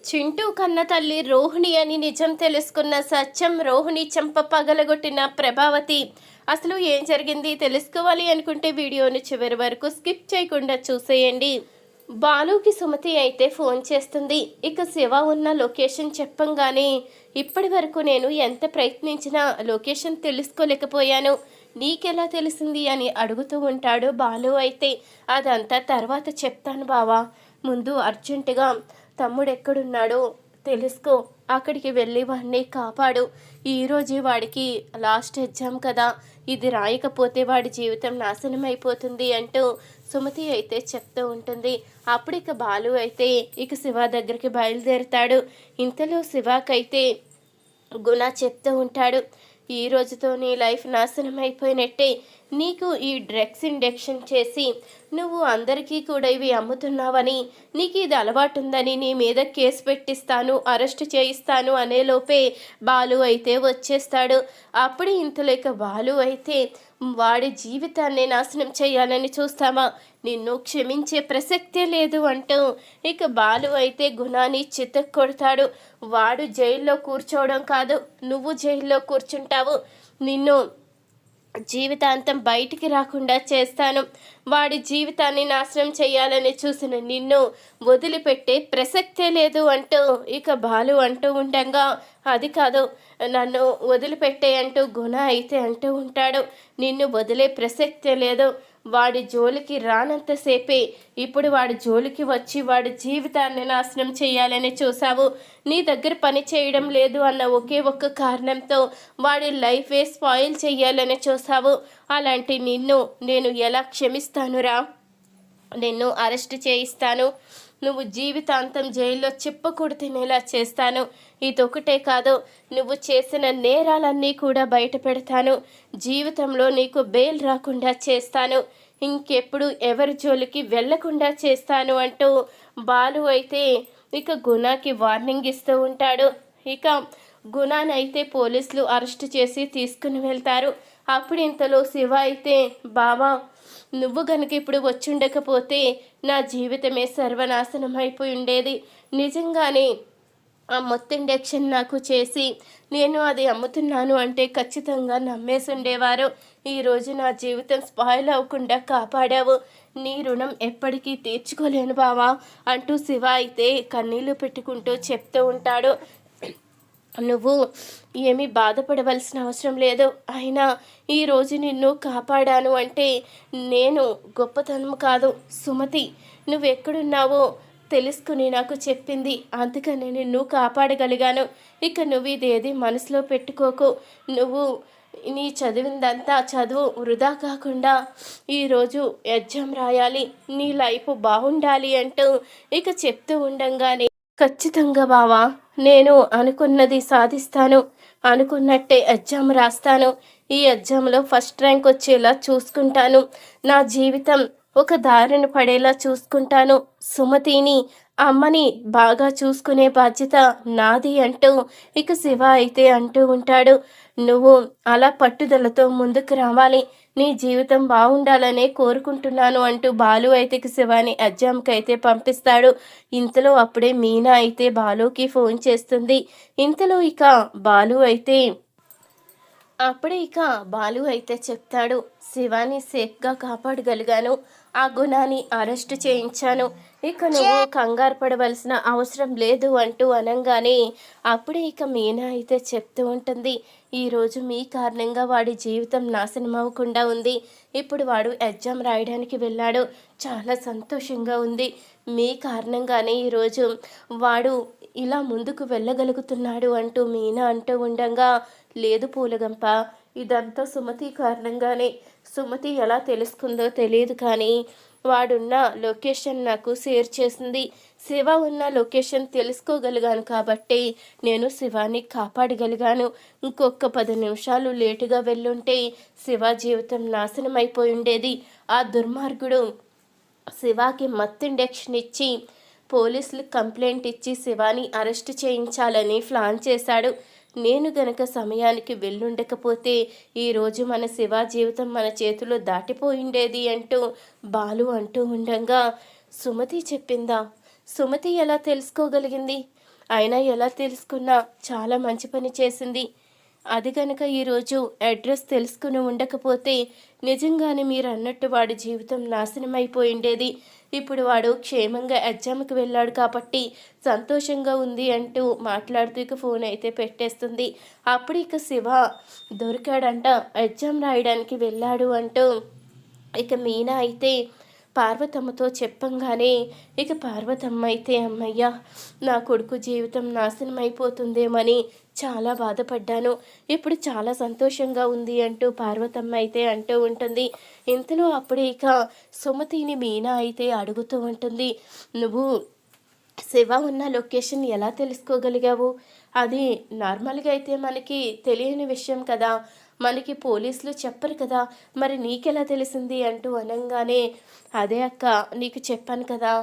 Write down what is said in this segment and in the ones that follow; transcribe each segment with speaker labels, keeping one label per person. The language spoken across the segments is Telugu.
Speaker 1: చింటూ కన్న తల్లి రోహిణి అని నిజం తెలుసుకున్న సత్యం రోహిణి చెంప పగలగొట్టిన ప్రభావతి. అసలు ఏం జరిగింది తెలుసుకోవాలి అనుకుంటే వీడియోని చివరి వరకు స్కిప్ చేయకుండా చూసేయండి. బాలుకి సుమతి అయితే ఫోన్ చేస్తుంది. ఇక శివ ఉన్న లొకేషన్ చెప్పంగానే ఇప్పటి వరకు నేను ఎంత ప్రయత్నించినా లొకేషన్ తెలుసుకోలేకపోయాను, నీకెలా తెలిసింది అని అడుగుతూ ఉంటాడు బాలు. అయితే అదంతా తర్వాత చెప్తాను బావా, ముందు అర్జెంటుగా తమ్ముడు ఎక్కడున్నాడో తెలుసుకో, అక్కడికి వెళ్ళి వాడిని కాపాడు. ఈరోజు వాడికి లాస్ట్ ఎగ్జామ్ కదా, ఇది రాయకపోతే వాడి జీవితం నాశనం అయిపోతుంది అంటూ సుమతి అయితే చెప్తూ ఉంటుంది. అప్పుడు ఇక బాలు అయితే ఇక శివ దగ్గరికి బయలుదేరుతాడు. ఇంతలో శివాకైతే గుణ చెప్తూ ఉంటాడు, ఈ రోజుతో నీ లైఫ్ నాశనం అయిపోయినట్టే. నీకు ఈ డ్రగ్స్ ఇంజెక్షన్ చేసి నువ్వు అందరికీ కూడా ఇవి అమ్ముతున్నావని, నీకు ఇది అలవాటు ఉందని నీ మీద కేసు పెట్టిస్తాను, అరెస్ట్ చేయిస్తాను అనే లోపే బాలు అయితే వచ్చేస్తాడు. అప్పుడు ఇంతలో బాలు అయితే వాడి జీవితాన్ని నాశనం చేయాలని చూస్తావా, నిన్ను క్షమించే ప్రసక్తే లేదు అంటూ ఇక బాలు అయితే గుణాన్ని చితక్కొడతాడు. వాడు జైల్లో కూర్చోవడం కాదు, నువ్వు జైల్లో కూర్చుంటావు, నిన్ను జీవితాంతం బయటికి రాకుండా చేస్తాను, వాడి జీవితాన్ని నాశనం చేయాలని చూసిన నిన్ను వదిలిపెట్టే ప్రసక్తే లేదు అంటూ ఇక బాలు అంటూ ఉండగా, అది కాదు నన్ను వదిలిపెట్టే అంటూ గుణ అయితే అంటూ ఉంటాడు, నిన్ను వదిలే ప్రసక్తే లేదు, వాడి జోలికి రానంతసేపే ఇప్పుడు వాడి జోలికి వచ్చి వాడి జీవితాన్ని నాశనం చేయాలని చూసావు. నీ దగ్గర పని చేయడం లేదు అన్న ఒకే ఒక్క కారణంతో వాడి లైఫే స్పాయిల్ చేయాలని చూసావు. అలాంటి నిన్ను నేను ఎలా క్షమిస్తానురా, నిన్ను అరెస్ట్ చేయిస్తాను, నువ్వు జీవితాంతం జైల్లో చిప్పకూడు తినేలా చేస్తాను. ఇదొకటే కాదు, నువ్వు చేసిన నేరాలన్నీ కూడా బయట పెడతాను, జీవితంలో నీకు బెయిల్ రాకుండా చేస్తాను, ఇంకెప్పుడు ఎవరి జోలికి వెళ్లకుండా చేస్తాను అంటూ బాలు అయితే ఇక గుణకి వార్నింగ్ ఇస్తూ ఉంటాడు. ఇక గుణానైతే పోలీసులు అరెస్ట్ చేసి తీసుకుని వెళ్తారు. అప్పుడు ఇంతలో శివ అయితే, బావా నువ్వు గనుక ఇప్పుడు వచ్చుండకపోతే నా జీవితమే సర్వనాశనం అయిపోయి ఉండేది, నిజంగానే ఆ మొత్తం ఇంజెక్షన్ నాకు చేసి నేను అది అమ్ముతున్నాను అంటే ఖచ్చితంగా నమ్మేసి ఉండేవారు. ఈరోజు నా జీవితం స్పాయిల్ అవ్వకుండా కాపాడావు, నీ రుణం ఎప్పటికీ తీర్చుకోలేను బావా అంటూ శివ అయితే కన్నీళ్లు పెట్టుకుంటూ చెప్తూ ఉంటాడు. నువ్వు ఏమీ బాధపడవలసిన అవసరం లేదు, అయినా ఈరోజు నిన్ను కాపాడాను అంటే నేను గొప్పతనం కాదు, సుమతి నువ్వెక్కడున్నావో తెలుసుకుని నాకు చెప్పింది, అందుకని నిన్ను కాపాడగలిగాను. ఇక నువ్వు ఇదేది మనసులో పెట్టుకోకు, నువ్వు నీ చదివిందంతా చదువు వృధా కాకుండా ఈరోజు ఎగ్జామ్ రాయాలి, నీ లైఫ్ బాగుండాలి అంటూ ఇక చెప్తూ ఉండంగానే, ఖచ్చితంగా బావా నేను అనుకున్నది సాధిస్తాను, అనుకున్నట్టే ఎగ్జామ్ రాస్తాను, ఈ ఎగ్జామ్లో ఫస్ట్ ర్యాంక్ వచ్చేలా చూసుకుంటాను, నా జీవితం ఒక దారిని పడేలా చూసుకుంటాను, సుమతిని అమ్మని బాగా చూసుకునే బాధ్యత నాది అంటూ ఇక శివ అయితే అంటూ ఉంటాడు. నువ్వు అలా పట్టుదలతో ముందుకు రావాలి, నీ జీవితం బాగుండాలనే కోరుకుంటున్నాను అంటూ బాలు అయితే శివాని ఎగ్జామ్కి అయితే పంపిస్తాడు. ఇంతలో అప్పుడే మీనా అయితే బాలుకి ఫోన్ చేస్తుంది. ఇంతలో ఇక బాలు అయితే చెప్తాడు, శివాని సేఫ్గా కాపాడగలిగాను, ఆ గుణాన్ని అరెస్ట్ చేయించాను, ఇక నువ్వు కంగారు పడవలసిన అవసరం లేదు అంటూ అనంగానే అప్పుడే ఇక మీనా అయితే చెప్తూ ఉంటుంది, ఈరోజు మీ కారణంగా వాడి జీవితం నాశనం అవ్వకుండా ఉంది, ఇప్పుడు వాడు ఎగ్జామ్ రాయడానికి వెళ్ళాడు, చాలా సంతోషంగా ఉంది, మీ కారణంగానే ఈరోజు వాడు ఇలా ముందుకు వెళ్ళగలుగుతున్నాడు అంటూ మీనా అంటూ ఉండగా, లేదు పూలగంప, ఇదంతా సుమతి కారణంగానే, సుమతి ఎలా తెలుసుకుందో తెలియదు కానీ వాడున్న లొకేషన్ నాకు షేర్ చేసింది, శివ ఉన్న లొకేషన్ తెలుసుకోగలిగాను కాబట్టి నేను శివాని కాపాడగలిగాను, ఇంకొక 10 నిమిషాలు లేటుగా వెళ్ళుంటే శివ జీవితం నాశనం అయిపోయి ఉండేది, ఆ దుర్మార్గుడు శివాకి మత్తు ఇంజెక్షన్ ఇచ్చి పోలీసులకు కంప్లైంట్ ఇచ్చి శివాని అరెస్ట్ చేయించాలని ప్లాన్ చేశాడు, నేను గనక సమయానికి వెళ్ళుండకపోతే ఈరోజు మన శివ జీవితం మన చేతిలో దాటిపోయిండేది అంటూ బాలు అంటూ ఉండగా, సుమతి చెప్పిందా, సుమతి ఎలా తెలుసుకోగలిగింది, అయినా ఎలా తెలుసుకున్నా చాలా మంచి పని చేసింది. అది కనుక ఈరోజు అడ్రస్ తెలుసుకుని ఉండకపోతే నిజంగానే మీరు అన్నట్టు వాడి జీవితం నాశనం అయిపోయిండేది. ఇప్పుడు వాడు క్షేమంగా ఎగ్జామ్కి వెళ్ళాడు కాబట్టి సంతోషంగా ఉంది అంటూ మాట్లాడుతూ ఇక ఫోన్ అయితే పెట్టేస్తుంది. అప్పుడు ఇక శివ దొరికాడంట, ఎగ్జామ్ రాయడానికి వెళ్ళాడు అంటూ ఇక మీనా అయితే పార్వతమ్మతో చెప్పంగానే ఇక పార్వతమ్మ అయితే అమ్మయ్య, నా కొడుకు జీవితం నాశనం అయిపోతుందేమని చాలా బాధపడ్డాను, ఇప్పుడు చాలా సంతోషంగా ఉంది అంటూ పార్వతమ్మ అయితే అంటూ ఉంటుంది. ఇంతలో అప్పుడే ఇక సుమతిని మీనా అయితే అడుగుతూ ఉంటుంది, నువ్వు శివ ఉన్న లొకేషన్ ఎలా తెలుసుకోగలిగావు? అది నార్మల్గా అయితే మనకి తెలియని విషయం కదా, మనకి పోలీసులు చెప్పరు కదా, మరి నీకెలా తెలిసింది అంటూ అనగానే అదే అక్క, నీకు చెప్పాను కదా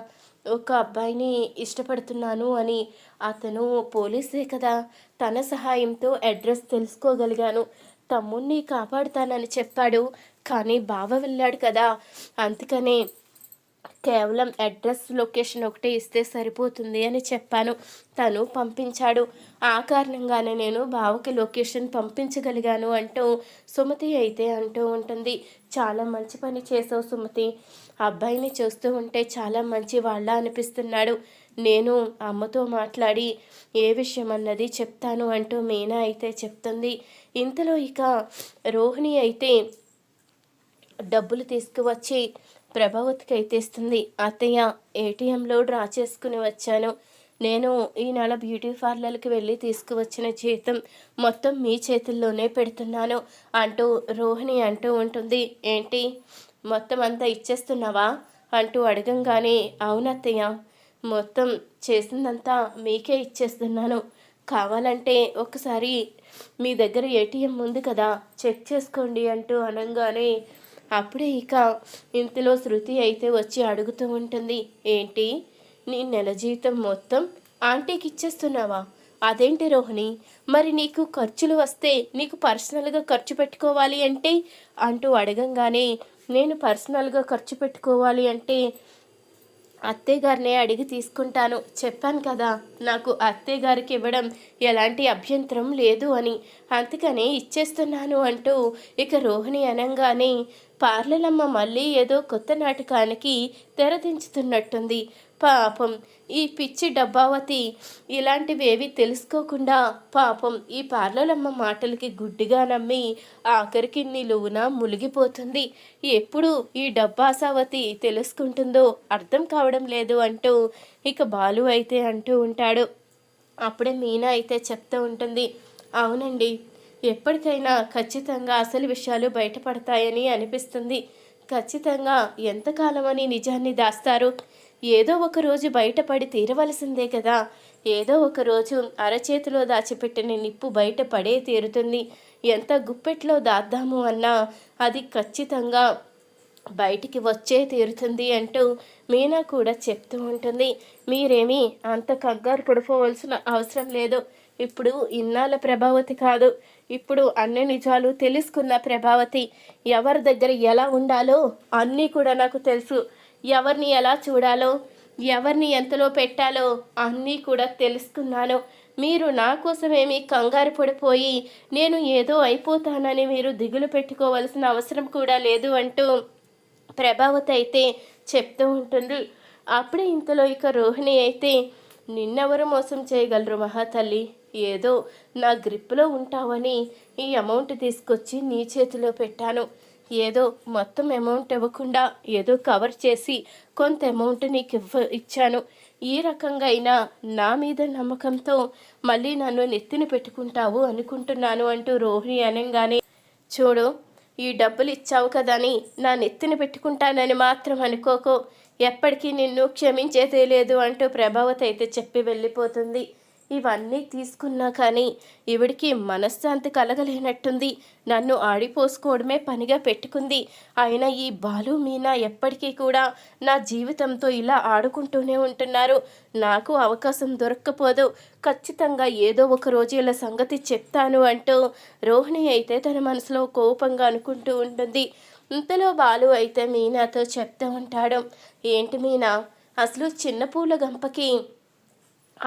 Speaker 1: ఒక అబ్బాయిని ఇష్టపడుతున్నాను అని, అతను పోలీసే కదా, తన సహాయంతో అడ్రస్ తెలుసుకోగలిగాను, తమ్ముణ్ణి కాపాడుతానని చెప్పాడు, కానీ బావ వెళ్ళాడు కదా, అందుకనే కేవలం అడ్రస్ లొకేషన్ ఒకటే ఇస్తే సరిపోతుంది అని చెప్పాను, తను పంపించాడు, ఆ కారణంగానే నేను బావకి లొకేషన్ పంపించగలిగాను అంటూ సుమతి అయితే అంటూ ఉంటుంది. చాలా మంచి పని చేసావు సుమతి, అబ్బాయిని చూస్తూ ఉంటే చాలా మంచి వాళ్ళ అనిపిస్తున్నాడు, నేను అమ్మతో మాట్లాడి ఏ విషయం అన్నది చెప్తాను అంటూ మీనా అయితే చెప్తుంది. ఇంతలో ఇక రోహిణి అయితే డబ్బులు తీసుకువచ్చి ప్రభావతికి అయితే ఇస్తుంది. అత్తయ్య, ఏటీఎంలో డ్రా చేసుకుని వచ్చాను, నేను ఈ నెల బ్యూటీ పార్లర్కి వెళ్ళి తీసుకువచ్చిన జీతం మొత్తం మీ చేతుల్లోనే పెడుతున్నాను అంటూ రోహిణి అంటూ ఉంటుంది. ఏంటి, మొత్తం అంతా ఇచ్చేస్తున్నావా అంటూ అడగంగానే అవునత్తయ్య, మొత్తం చేసిందంతా మీకే ఇచ్చేస్తున్నాను, కావాలంటే ఒకసారి మీ దగ్గర ఏటీఎం ఉంది కదా చెక్ చేసుకోండి అంటూ అనగానే అప్పుడే ఇక ఇంతలో శృతి అయితే వచ్చి అడుగుతూ ఉంటుంది, ఏంటి నీ నెల జీతం మొత్తం ఆంటీకి ఇచ్చేస్తున్నావా? అదేంటి రోహిణి, మరి నీకు ఖర్చులు వస్తే నీకు పర్సనల్గా ఖర్చు పెట్టుకోవాలి అంటే అంటూ అడగంగానే నేను పర్సనల్గా ఖర్చు పెట్టుకోవాలి అంటే అత్తయ్య గారినే అడిగి తీసుకుంటాను, చెప్పాను కదా నాకు అత్తయ్య గారికి ఇవ్వడం ఎలాంటి అభ్యంతరం లేదు అని, అందుకనే ఇచ్చేస్తున్నాను అంటూ ఇక రోహిణి అనగానే పార్లలమ్మ మళ్ళీ ఏదో కొత్త నాటకానికి తెరదించుతున్నట్టుంది. పాపం ఈ పిచ్చి డబ్బావతి ఇలాంటివేవి తెలుసుకోకుండా పాపం ఈ పార్లలమ్మ మాటలకి గుడ్డిగా నమ్మి ఆఖరికి నిలువున మునిగిపోతుంది. ఎప్పుడు ఈ డబ్బాసావతి తెలుసుకుంటుందో అర్థం కావడం లేదు అంటూ ఇక బాలు అయితే అంటూ ఉంటాడు. అప్పుడే మీనా అయితే చెప్తూ ఉంటుంది, అవునండి, ఎప్పటికైనా ఖచ్చితంగా అసలు విషయాలు బయటపడతాయని అనిపిస్తుంది, ఖచ్చితంగా ఎంతకాలమని నిజాన్ని దాస్తారు, ఏదో ఒక రోజు బయటపడి తీరవలసిందే కదా, ఏదో ఒక రోజు అరచేతిలో దాచిపెట్టిన నిప్పు బయటపడే తీరుతుంది, ఎంత గుప్పెట్లో దాద్దాము అన్నా అది ఖచ్చితంగా బయటికి వచ్చే తీరుతుంది అంటూ మీనా కూడా చెప్తూ ఉంటుంది. మీరేమీ అంత కంగారు పడిపోవలసిన అవసరం లేదు, ఇప్పుడు ఇన్నాళ్ళ ప్రభావతి కాదు, ఇప్పుడు అన్ని నిజాలు తెలుసుకున్న ప్రభావతి, ఎవరి దగ్గర ఎలా ఉండాలో అన్నీ కూడా నాకు తెలుసు, ఎవరిని ఎలా చూడాలో ఎవరిని ఎంతలో పెట్టాలో అన్నీ కూడా తెలుసుకున్నాను, మీరు నా కోసమేమీ కంగారు పడిపోయి నేను ఏదో అయిపోతానని మీరు దిగులు పెట్టుకోవాల్సిన అవసరం కూడా లేదు అంటూ ప్రభావతి అయితే చెప్తూ ఉంటుంది. అప్పుడే ఇంతలో ఇక రోహిణి అయితే నిన్నెవరు మోసం చేయగలరు మహాతల్లి, ఏదో నా గ్రిప్లో ఉంటావని ఈ అమౌంట్ తీసుకొచ్చి నీ చేతిలో పెట్టాను, ఏదో మొత్తం అమౌంట్ ఇవ్వకుండా ఏదో కవర్ చేసి కొంత అమౌంట్ నీకు ఇచ్చాను, ఈ రకంగా అయినా నా మీద నమ్మకంతో మళ్ళీ నన్ను నెత్తిన పెట్టుకుంటావు అనుకుంటున్నాను అంటూ రోహిణి అనగానే చూడు, ఈ డబ్బులు ఇచ్చావు కదని నా నెత్తిన పెట్టుకుంటానని మాత్రం అనుకోకో, ఎప్పటికీ నిన్ను క్షమించేదే లేదు అంటూ ప్రభావతి అయితే చెప్పి వెళ్ళిపోతుంది. ఇవన్నీ తీసుకున్నా కానీ ఈవిడికి మనశ్శాంతి కలగలేనట్టుంది, నన్ను ఆడిపోసుకోవడమే పనిగా పెట్టుకుంది, అయినా ఈ బాలు మీనా ఎప్పటికీ కూడా నా జీవితంతో ఇలా ఆడుకుంటూనే ఉంటున్నారు, నాకు అవకాశం దొరక్కపోదు, ఖచ్చితంగా ఏదో ఒక రోజు ఇలా సంగతి చెప్తాను అంటూ రోహిణి అయితే తన మనసులో కోపంగా అనుకుంటూ ఉంటుంది. ఇంతలో బాలు అయితే మీనాతో చెప్తూ ఉంటాడు, ఏంటి మీనా, అసలు చిన్న పూల గంపకి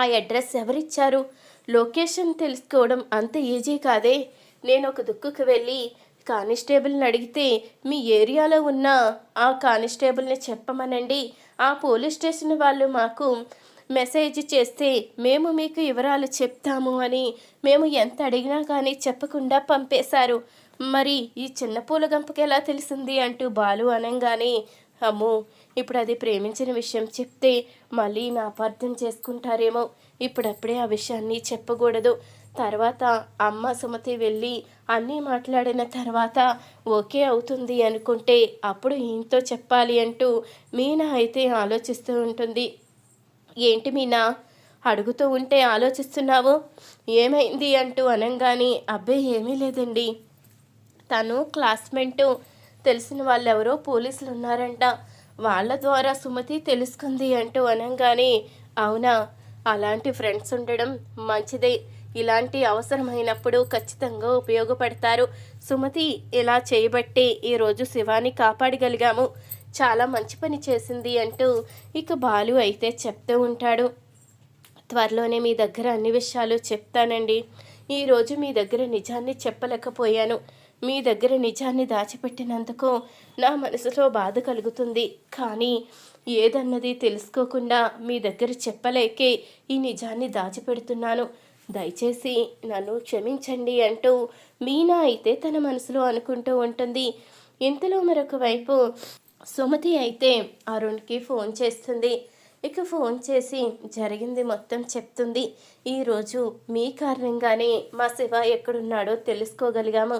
Speaker 1: ఆ అడ్రస్ ఎవరిచ్చారు? లొకేషన్ తెలుసుకోవడం అంత ఈజీ కాదే. నేను ఒక దుక్కుకు వెళ్ళి కానిస్టేబుల్ని అడిగితే మీ ఏరియాలో ఉన్న ఆ కానిస్టేబుల్ని చెప్పమనండి. ఆ పోలీస్ స్టేషన్ వాళ్ళు మాకు మెసేజ్ చేస్తే మేము మీకు వివరాలు చెప్తాము అని మేము ఎంత అడిగినా కానీ చెప్పకుండా పంపేశారు. మరి ఈ చిన్న పూల గంపకి ఎలా తెలిసింది అంటూ బాలు అనంగానే, అమ్మో, ఇప్పుడు అది ప్రేమించిన విషయం చెప్తే మళ్ళీ నా అపార్థం చేసుకుంటారేమో, ఇప్పుడప్పుడే ఆ విషయాన్ని చెప్పకూడదు. తర్వాత అమ్మ సుమతి వెళ్ళి అన్నీ మాట్లాడిన తర్వాత ఓకే అవుతుంది అనుకుంటే అప్పుడు ఈయనతో చెప్పాలి అంటూ మీనా అయితే ఆలోచిస్తూ ఉంటుంది. ఏంటి మీనా, అడుగుతూ ఉంటే ఆలోచిస్తున్నావు, ఏమైంది అంటూ అనంగానే, అబ్బే ఏమీ లేదండి, తను క్లాస్మేట్, తెలిసిన వాళ్ళెవరో పోలీసులు ఉన్నారంట, వాళ్ళ ద్వారా సుమతి తెలుసుకుంది అంటూ అనంగానే, అవునా, అలాంటి ఫ్రెండ్స్ ఉండడం మంచిదే, ఇలాంటి అవసరమైనప్పుడు ఖచ్చితంగా ఉపయోగపడతారు. సుమతి ఇలా చేయబట్టే ఈరోజు శివాని కాపాడగలిగాము, చాలా మంచి పని చేసింది అంటూ ఇక బాలు అయితే చెప్తూ ఉంటాడు. త్వరలోనే మీ దగ్గర అన్ని విషయాలు చెప్తానండి. ఈరోజు మీ దగ్గర నిజాన్ని చెప్పలేకపోయాను. మీ దగ్గర నిజాన్ని దాచిపెట్టినందుకు నా మనసులో బాధ కలుగుతుంది. కానీ ఏదన్నది తెలుసుకోకుండా మీ దగ్గర చెప్పలేకే ఈ నిజాన్ని దాచిపెడుతున్నాను. దయచేసి నన్ను క్షమించండి అంటూ మీనా అయితే తన మనసులో అనుకుంటూ ఉంటుంది. ఇంతలో మరొక వైపు సుమతి అయితే అరుణ్కి ఫోన్ చేస్తుంది. ఇక ఫోన్ చేసి జరిగింది మొత్తం చెప్తుంది. ఈరోజు మీ కారణంగానే మా శివ ఎక్కడున్నాడో తెలుసుకోగలిగాము.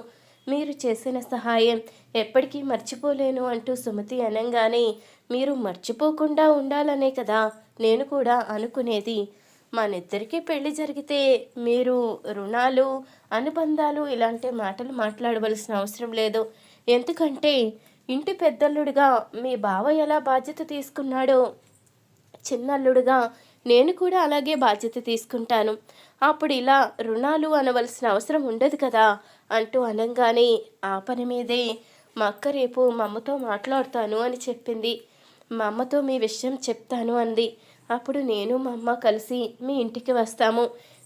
Speaker 1: మీరు చేసిన సహాయం ఎప్పటికీ మర్చిపోలేను అంటూ సుమతి అనంగానే, మీరు మర్చిపోకుండా ఉండాలనే కదా నేను కూడా అనుకునేది. మనిద్దరికీ పెళ్లి జరిగితే మీరు రుణాలు, అనుబంధాలు ఇలాంటి మాటలు మాట్లాడవలసిన అవసరం లేదు. ఎందుకంటే ఇంటి పెద్దల్లుడిగా మీ బావ ఎలా బాధ్యత తీసుకున్నాడో చిన్నల్లుడుగా నేను కూడా అలాగే బాధ్యత తీసుకుంటాను. అప్పుడు ఇలా రుణాలు అనవలసిన అవసరం ఉండదు కదా అంటూ అనంగానే, ఆ పని మీదే మా అక్క రేపు మా అమ్మతో మాట్లాడతాను అని చెప్పింది. మా అమ్మతో మీ విషయం చెప్తాను అంది. అప్పుడు నేను మా అమ్మ కలిసి మీ ఇంటికి వస్తాము.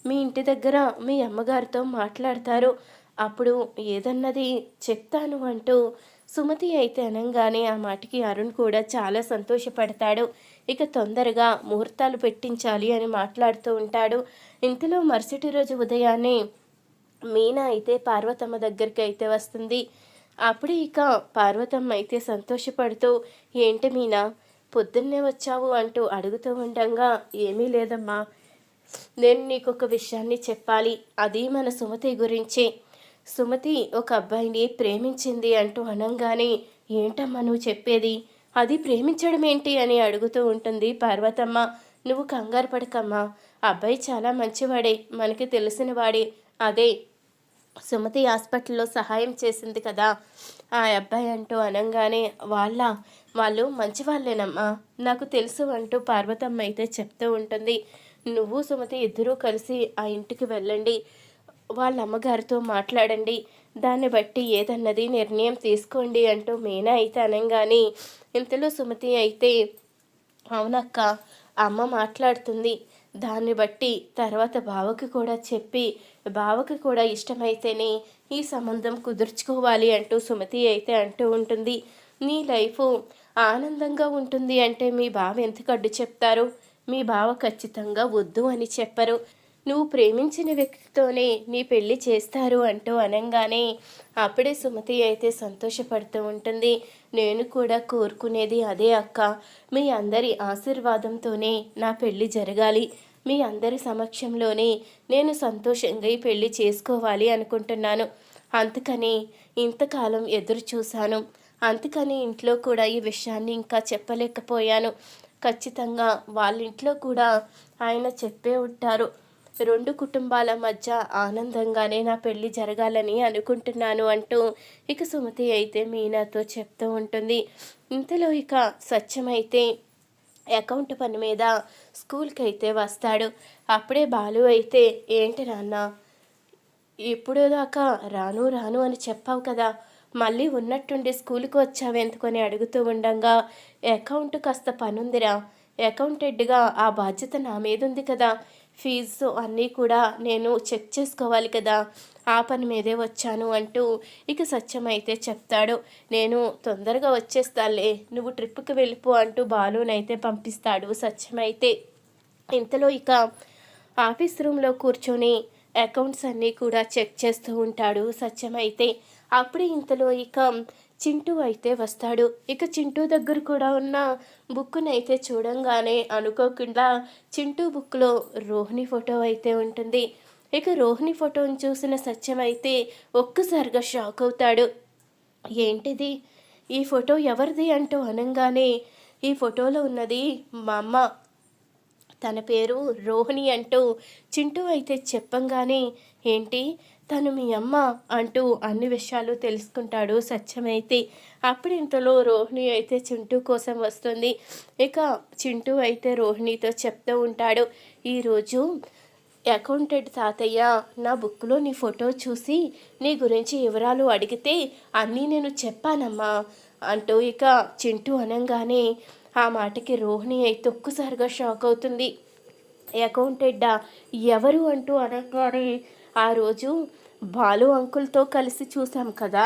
Speaker 1: మీ ఇంటి దగ్గర మీ అమ్మగారితో మాట్లాడతారు. అప్పుడు ఏదన్నది చెప్తాను అంటూ సుమతి అయితే అనంగానే ఆ మాటకి అరుణ్ కూడా చాలా సంతోషపడతాడు. ఇక తొందరగా ముహూర్తాలు పెట్టించాలి అని మాట్లాడుతూ ఉంటాడు. ఇంతలో మరుసటి రోజు ఉదయాన్నే మీనా అయితే పార్వతమ్మ దగ్గరికి అయితే వస్తుంది. అప్పుడు ఇక పార్వతమ్మ అయితే సంతోషపడుతూ, ఏంటి మీనా, పొద్దున్నే వచ్చావు అంటూ అడుగుతూ ఉండగా, ఏమీ లేదమ్మా, నేను నీకు ఒక విషయాన్ని చెప్పాలి, అది మన సుమతి గురించి. సుమతి ఒక అబ్బాయిని ప్రేమించింది అంటూ అనంగానే, ఏంటమ్మా నువ్వు చెప్పేది, అది ప్రేమించడం ఏంటి అని అడుగుతూ ఉంటుంది పార్వతమ్మ. నువ్వు కంగారు పడకమ్మా, అబ్బాయి చాలా మంచివాడే, మనకి తెలిసిన వాడే, అదే సుమతి హాస్పిటల్లో సహాయం చేసింది కదా ఆ అబ్బాయి అంటూ అనంగానే, వాళ్ళు మంచి వాళ్ళేనమ్మా, నాకు తెలుసు అంటూ పార్వతమ్మ అయితే చెప్తూ ఉంటుంది. నువ్వు సుమతి ఇద్దరూ కలిసి ఆ ఇంటికి వెళ్ళండి, వాళ్ళ అమ్మగారితో మాట్లాడండి, దాన్ని బట్టి ఏదన్నది నిర్ణయం తీసుకోండి అంటూ మీనా అయితే అనంగానే, ఇంతలో సుమతి అయితే, అవునక్క, అమ్మ మాట్లాడుతుంది, దాన్ని బట్టి తర్వాత బావకి కూడా చెప్పి బావకి కూడా ఇష్టమైతేనే ఈ సంబంధం కుదుర్చుకోవాలి అంటూ సుమతి అయితే అంటూ ఉంటుంది. నీ లైఫ్ ఆనందంగా ఉంటుంది అంటే మీ బావ ఎందుకు అడ్డు చెప్తారు, మీ బావ ఖచ్చితంగా వద్దు అని చెప్పరు, నువ్వు ప్రేమించిన వ్యక్తితోనే నీ పెళ్లి చేస్తారు అంటూ అనంగానే అప్పుడే సుమతి అయితే సంతోషపడుతూ ఉంటుంది. నేను కూడా కోరుకునేది అదే అక్క, మీ అందరి ఆశీర్వాదంతోనే నా పెళ్లి జరగాలి, మీ అందరి సమక్షంలోనే నేను సంతోషంగా ఈ పెళ్లి చేసుకోవాలి అనుకుంటున్నాను, అందుకని ఇంతకాలం ఎదురు చూశాను, అందుకని ఇంట్లో కూడా ఈ విషయాన్ని ఇంకా చెప్పలేకపోయాను, ఖచ్చితంగా వాళ్ళ ఇంట్లో కూడా ఆయన చెప్పే ఉంటారు, రెండు కుటుంబాల మధ్య ఆనందంగానే నా పెళ్లి జరగాలని అనుకుంటున్నాను అంటూ ఇక సుమతి అయితే మీనాతో చెప్తూ ఉంటుంది. ఇంతలో ఇక సత్యమైతే అకౌంట్ పని మీద స్కూల్కి అయితే వస్తాడు. అప్పుడే బాలు అయితే, ఏంటి నాన్న, ఇప్పుడు దాకా రాను రాను అని చెప్పావు కదా, మళ్ళీ ఉన్నట్టుండి స్కూల్కి వచ్చావెందుకొని అడుగుతూ ఉండగా, అకౌంట్ కాస్త పనుందిరా, అకౌంటెంట్గా ఆ బాధ్యత నా మీద ఉంది కదా, ఫీజు అన్నీ కూడా నేను చెక్ చేసుకోవాలి కదా, ఆ పని మీదే వచ్చాను అంటూ ఇక సత్యం అయితే చెప్తాడు. నేను తొందరగా వచ్చేస్తాలే, నువ్వు ట్రిప్కి వెళ్ళిపో అంటూ బాలునైతే పంపిస్తాడు సత్యం అయితే. ఇంతలో ఇక ఆఫీస్ రూమ్లో కూర్చొని అకౌంట్స్ అన్నీ కూడా చెక్ చేస్తూ ఉంటాడు సత్యం అయితే. అప్పుడే ఇంతలో ఇక చింటూ అయితే వస్తాడు. ఇక చింటూ దగ్గర కూడా ఉన్న బుక్కుని అయితే చూడంగానే అనుకోకుండా చింటూ బుక్లో రోహిణి ఫోటో అయితే ఉంటుంది. ఇక రోహిణి ఫోటోని చూసిన సత్యం అయితే ఒక్కసారిగా షాక్ అవుతాడు. ఏంటిది, ఈ ఫోటో ఎవరిది అంటూ అనగానే ఈ ఫోటోలో ఉన్నది మా అమ్మ, తన పేరు రోహిణి అంటూ చింటూ అయితే చెప్పంగానే ఏంటి తను మీ అమ్మ అంటూ అన్ని విషయాలు తెలుసుకుంటాడు సత్యమైతే. అప్పుడు ఇంతలో రోహిణి అయితే చింటూ కోసం వస్తుంది. ఇక చింటూ అయితే రోహిణితో చెప్తూ ఉంటాడు, ఈరోజు అకౌంటెంట్ తాతయ్య నా బుక్లో నీ ఫోటో చూసి నీ గురించి వివరాలు అడిగితే అన్నీ నేను చెప్పానమ్మా అంటూ ఇక చింటూ అనగానే ఆ మాటకి రోహిణి అయితే ఒక్కసారిగా షాక్ అవుతుంది. అకౌంటెంటా, ఎవరు అంటూ అనగానే ఆ రోజు బాలు అంకుల్తో కలిసి చూసాం కదా,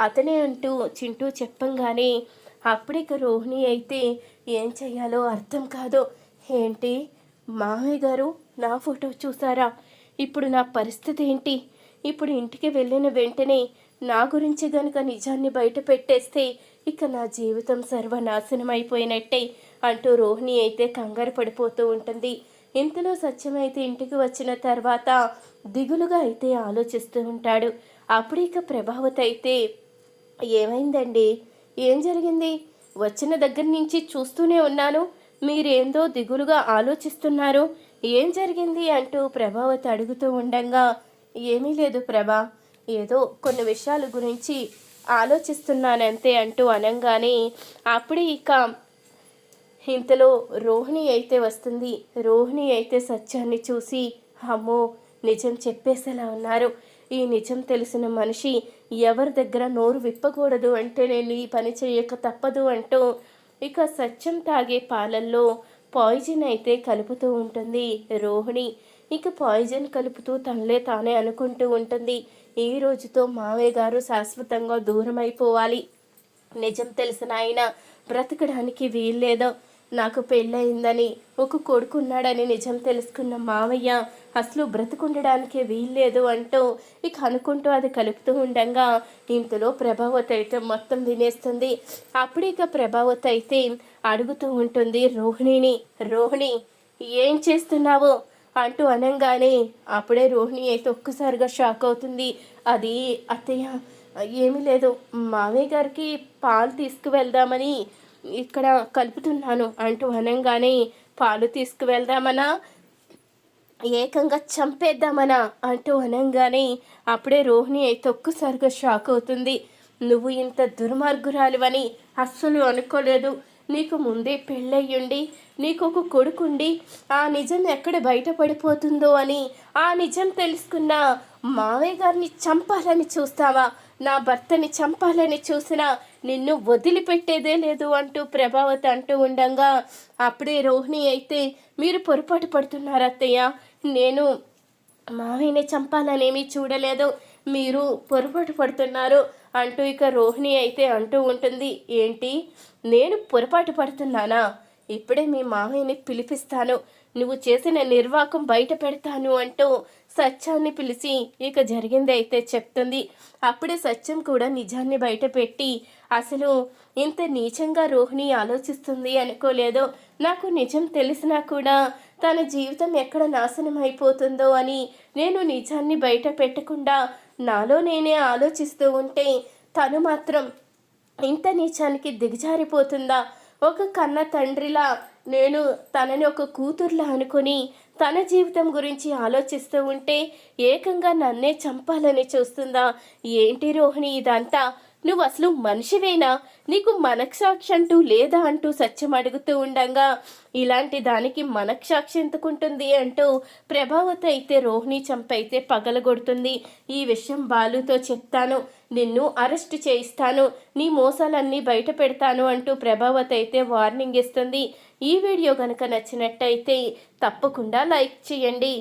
Speaker 1: అతనే అంటూ చింటూ చెప్పంగానే అప్పుడిక రోహిణి అయితే ఏం చెయ్యాలో అర్థం కాదు. ఏంటి, మామయ్య గారు నా ఫోటో చూసారా, ఇప్పుడు నా పరిస్థితి ఏంటి, ఇప్పుడు ఇంటికి వెళ్ళిన వెంటనే నా గురించి గనుక నిజాన్ని బయట పెట్టేస్తే ఇక నా జీవితం సర్వనాశనం అయిపోయినట్టే అంటూ రోహిణి అయితే కంగారు పడిపోతూ ఉంటుంది. ఇంతలో సత్యమైతే ఇంటికి వచ్చిన తర్వాత దిగులుగా అయితే ఆలోచిస్తూ ఉంటాడు. అప్పుడు ఇక ప్రభావతి అయితే ఏమైందండి, ఏం జరిగింది, వచ్చిన దగ్గర నుంచి చూస్తూనే ఉన్నాను, మీరేందో దిగులుగా ఆలోచిస్తున్నారు, ఏం జరిగింది అంటూ ప్రభావతి అడుగుతూ ఉండగా ఏమీ లేదు ప్రభా, ఏదో కొన్ని విషయాల గురించి ఆలోచిస్తున్నానంతే అంటూ అనగానే అప్పుడే ఇక ఇంతలో రోహిణి అయితే వస్తుంది. రోహిణి అయితే సత్యాన్ని చూసి అమ్మో నిజం చెప్పేసేలా ఉన్నారు, ఈ నిజం తెలిసిన మనిషి ఎవరి దగ్గర నోరు విప్పకూడదు అంటే నేను ఈ పని చేయక తప్పదు అంటూ ఇక సత్యం తాగే పాలల్లో పాయిజన్ అయితే కలుపుతూ ఉంటుంది రోహిణి. ఇక పాయిజన్ కలుపుతూ తనలే తానే అనుకుంటూ ఉంటుంది, ఈ రోజుతో మావయ్య గారు శాశ్వతంగా దూరం అయిపోవాలి, నిజం తెలిసిన ఆయన బ్రతకడానికి వీల్లేదో, నాకు పెళ్ళయిందని ఒక కొడుకున్నాడని నిజం తెలుసుకున్న మావయ్య అసలు బ్రతుకుండడానికి వీల్లేదు అంటూ ఇక అనుకుంటూ అది కలుపుతూ ఉండగా ఇంతలో ప్రభావతి అయితే మొత్తం వినేస్తుంది. అప్పుడు ఇక ప్రభావతి అయితే అడుగుతూ ఉంటుంది రోహిణిని, రోహిణి ఏం చేస్తున్నావు అంటూ అనగానే అప్పుడే రోహిణి అయితే ఒక్కసారిగా షాక్ అవుతుంది. అది అత్తయ్య ఏమీ లేదు, మావయ్య గారికి పాలు తీసుకువెళ్దామని ఇక్కడ కలుపుతున్నాను అంటూ అనగానే పాలు తీసుకువెళ్దామనా, ఏకంగా చంపేద్దామనా అంటూ అనగానే అప్పుడే రోహిణి అయితే ఒక్కసారిగా షాక్ అవుతుంది. నువ్వు ఇంత దుర్మార్గురాలివని అస్సలు అనుకోలేదు, నీకు ముందే పెళ్ళయ్యుండి నీకు ఒక కొడుకుండి ఆ నిజం ఎక్కడ బయటపడిపోతుందో అని ఆ నిజం తెలుసుకున్న మావయ్య గారిని చంపాలని చూస్తావా, నా భర్తని చంపాలని చూసినా నిన్ను వదిలిపెట్టేదే లేదు అంటూ ప్రభావతి అంటూ ఉండగా అప్పుడే రోహిణి అయితే మీరు పొరపాటు పడుతున్నారు అత్తయ్య, నేను మావయ్యని చంపాలనేమీ చూడలేదు, మీరు పొరపాటు పడుతున్నారు అంటూ ఇక రోహిణి అయితే అంటూ ఉంటుంది. ఏంటి, నేను పొరపాటు పడుతున్నానా, ఇప్పుడే మీ మావయ్యని పిలిపిస్తాను, నువ్వు చేసిన నిర్వాకం బయట పెడతాను అంటూ సత్యాన్ని పిలిచి ఇక జరిగింది అయితే చెప్తుంది. అప్పుడే సత్యం కూడా నిజాన్ని బయట పెట్టి అసలు ఇంత నీచంగా రోహిణి ఆలోచిస్తుంది అనుకోలేదు, నాకు నిజం తెలిసినా కూడా తన జీవితం ఎక్కడ నాశనం అయిపోతుందో అని నేను నిజాన్ని బయట పెట్టకుండా నాలో నేనే ఆలోచిస్తూ ఉంటే తను మాత్రం ఇంత నీచానికి దిగజారిపోతుందా, ఒక కన్న తండ్రిలా నేను తనని ఒక కూతుర్లా అనుకుని తన జీవితం గురించి ఆలోచిస్తూ ఉంటే ఏకంగా నన్నే చంపాలని చూస్తుందా, ఏంటి రోహిణి ఇదంతా, నువ్వు అసలు మనిషివేనా? నీకు మనస్సాక్షి అంటూ లేదా అంటూ సత్యం అడుగుతూ ఉండంగా ఇలాంటి దానికి మనస్సాక్షి ఎందుకుంటుంది అంటూ ప్రభావతి అయితే రోహిణి చంపైతే పగలగొడుతుంది. ఈ విషయం బాలుతో చెప్తాను, నిన్ను అరెస్ట్ చేయిస్తాను, నీ మోసాలన్నీ బయట పెడతాను అంటూ ప్రభావతి అయితే వార్నింగ్ ఇస్తుంది. ఈ వీడియో కనుక నచ్చినట్టయితే తప్పకుండా లైక్ చేయండి.